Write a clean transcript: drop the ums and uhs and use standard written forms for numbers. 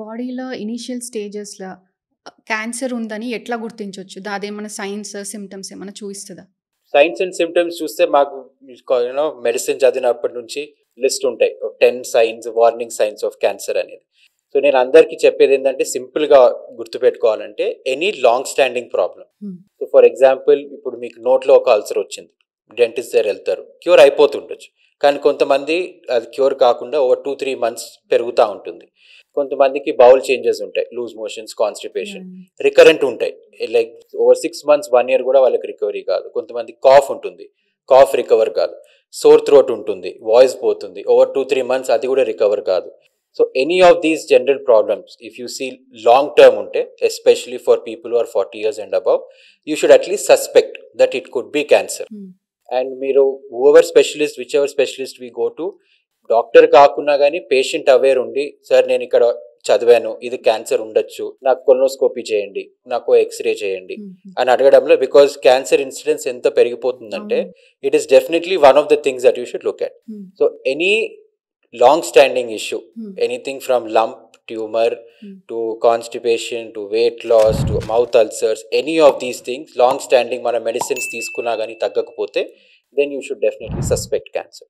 బాడీలో initial స్టేజెస్‌ల cancer ఉందని ఎట్లా గుర్తించొచ్చు? అదేమన్నా సైన్స్, సింప్టమ్స్ ఏమన్నా చూయిస్తదా? సైన్స్ అండ్ సిమ్టమ్స్ చూస్తే మాకు మెడిసిన్ చదివినప్పటి నుంచి లిస్ట్ ఉంటాయి. 10 signs, warning signs of cancer అనేది. సో నేను అందరికీ చెప్పేది ఏంటంటే సింపుల్గా గుర్తుపెట్టుకోవాలంటే any long standing problem. So for example ఇప్పుడు మీకు నోట్లో ఒక అల్సర్ వచ్చింది, డెంటిస్ట్ దగ్గర వెళ్తారు, క్యూర్ అయిపోతుండొచ్చు. కానీ కొంతమంది అది క్యూర్ కాకుండా ఓవర్ 2-3 months పెరుగుతూ ఉంటుంది. కొంతమందికి బౌల్ చేంజెస్ ఉంటాయి, లూజ్ మోషన్స్, కాన్స్టిపేషన్ రికరెంట్ ఉంటాయి. లైక్ ఓవర్ 6 months, 1 year కూడా వాళ్ళకి రికవరీ కాదు. కొంతమంది కాఫ్ ఉంటుంది, కాఫ్ రికవర్ కాదు. సోర్ థ్రోట్ ఉంటుంది, వాయిస్ పోతుంది, ఓవర్ 2-3 months అది కూడా రికవర్ కాదు. So any of these general problems if you see long term ఉంటే, especially for people who are 40 years and above, you should at least suspect that it could be cancer. And మీరు whoever specialist, whichever specialist we go to, doctor కాకుండా కానీ patient aware ఉండి, sir నేను ఇక్కడ చదివాను, ఇది cancer ఉండొచ్చు, నాకు కొలోనోస్కోపీ చేయండి, నాకు ఎక్స్రే చేయండి అని అడగడంలో, బికాస్ క్యాన్సర్ ఇన్సిడెన్స్ ఎంత పెరిగిపోతుందంటే it is definitely one of the things that you should look at. So any long standing issue, anything from lump, tumor to constipation to weight loss to mouth ulcers, any of these things long standing మన medicines తీసుకున్నా కానీ తగ్గకపోతే, then you should definitely suspect cancer.